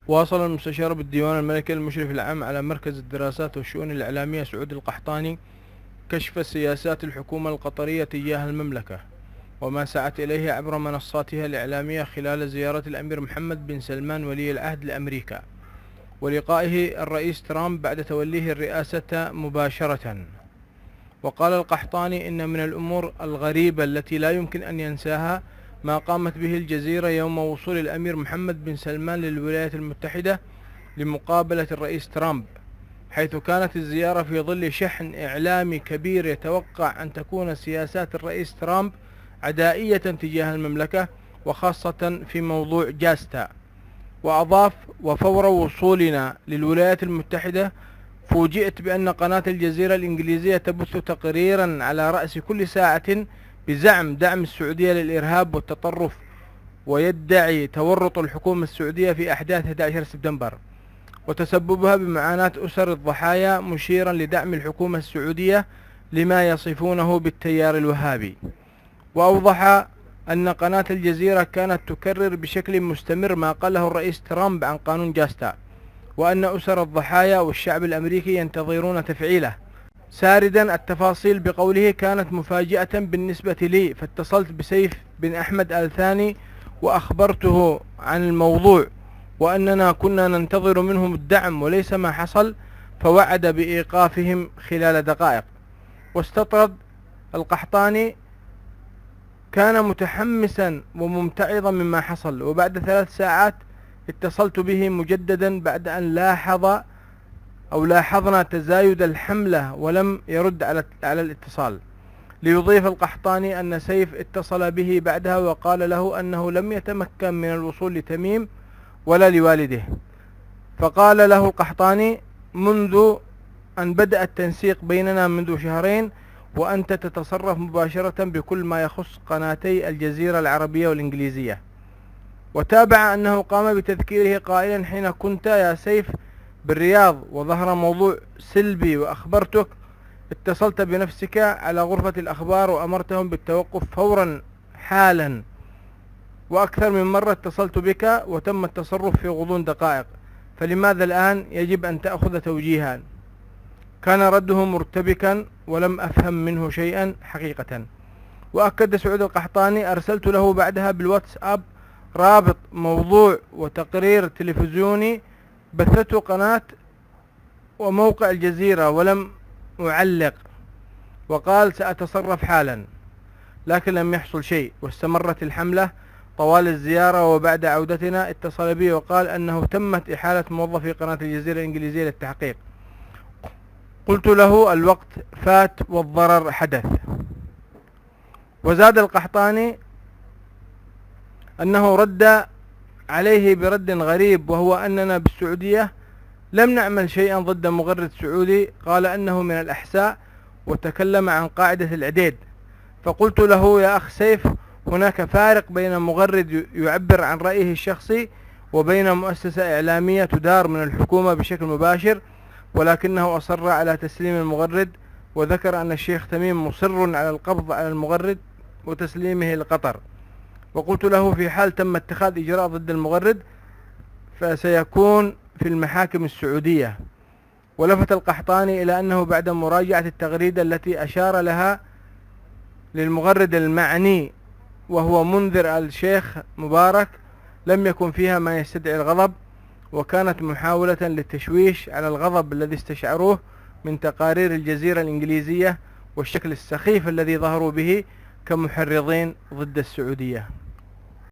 واصل المستشار بالديوان الملكي المشرف العام على مركز الدراسات والشؤون الإعلامية سعود القحطاني كشف سياسات الحكومة القطرية تجاه المملكة وما سعت إليه عبر منصاتها الإعلامية خلال زيارة الأمير محمد بن سلمان ولي العهد لأمريكا ولقائه الرئيس ترامب بعد توليه الرئاسة مباشرة. وقال القحطاني إن من الأمور الغريبة التي لا يمكن أن ينساها ما قامت به الجزيرة يوم وصول الأمير محمد بن سلمان للولايات المتحدة لمقابلة الرئيس ترامب، حيث كانت الزيارة في ظل شحن إعلامي كبير يتوقع أن تكون سياسات الرئيس ترامب عدائية تجاه المملكة وخاصة في موضوع جاستا. وأضاف: وفور وصولنا للولايات المتحدة فوجئت بأن قناة الجزيرة الإنجليزية تبث تقريرا على رأس كل ساعة بزعم دعم السعودية للإرهاب والتطرف، ويدعي تورط الحكومة السعودية في أحداث 11 سبتمبر وتسببها بمعاناة أسر الضحايا، مشيرا لدعم الحكومة السعودية لما يصفونه بالتيار الوهابي. وأوضح أن قناة الجزيرة كانت تكرر بشكل مستمر ما قاله الرئيس ترامب عن قانون جاستا، وأن أسر الضحايا والشعب الأمريكي ينتظرون تفعيله، ساردا التفاصيل بقوله: كانت مفاجأة بالنسبة لي، فاتصلت بسيف بن أحمد آل ثاني وأخبرته عن الموضوع وأننا كنا ننتظر منهم الدعم وليس ما حصل، فوعد بإيقافهم خلال دقائق. واستطرد القحطاني: كان متحمسا وممتعضا مما حصل، وبعد 3 ساعات اتصلت به مجددا بعد أن لاحظنا تزايد الحملة ولم يرد على الاتصال. ليضيف القحطاني أن سيف اتصل به بعدها وقال له أنه لم يتمكن من الوصول لتميم ولا لوالده، فقال له القحطاني: منذ أن بدأ التنسيق بيننا منذ 2 شهر وأنت تتصرف مباشرة بكل ما يخص قناتي الجزيرة العربية والإنجليزية. وتابع أنه قام بتذكيره قائلا: حين كنت يا سيف بالرياض وظهر موضوع سلبي وأخبرتك، اتصلت بنفسك على غرفة الأخبار وأمرتهم بالتوقف فورا حالا، وأكثر من مرة اتصلت بك وتم التصرف في غضون دقائق، فلماذا الآن يجب أن تأخذ توجيها؟ كان رده مرتبكا ولم أفهم منه شيئا حقيقة. وأكد سعود القحطاني: أرسلت له بعدها بالواتساب رابط موضوع وتقرير تلفزيوني بثته قناة وموقع الجزيرة ولم أعلق، وقال سأتصرف حالا، لكن لم يحصل شيء. واستمرت الحملة طوال الزيارة، وبعد عودتنا اتصل بي وقال أنه تمت إحالة موظفي قناة الجزيرة الإنجليزية للتحقيق. قلت له: الوقت فات والضرر حدث. وزاد القحطاني أنه رد عليه برد غريب، وهو أننا بالسعودية لم نعمل شيئا ضد مغرد سعودي، قال أنه من الأحساء، وتكلم عن قاعدة العديد. فقلت له: يا أخ سيف، هناك فارق بين مغرد يعبر عن رأيه الشخصي وبين مؤسسة إعلامية تدار من الحكومة بشكل مباشر. ولكنه أصر على تسليم المغرد، وذكر أن الشيخ تميم مصر على القبض على المغرد وتسليمه لقطر. وقلت له: في حال تم اتخاذ إجراء ضد المغرد فسيكون في المحاكم السعودية. ولفت القحطاني إلى أنه بعد مراجعة التغريدة التي أشار لها للمغرد المعني وهو منذر الشيخ مبارك لم يكن فيها ما يستدعي الغضب، وكانت محاولة للتشويش على الغضب الذي استشعروه من تقارير الجزيرة الإنجليزية والشكل السخيف الذي ظهروا به كمحرضين ضد السعودية.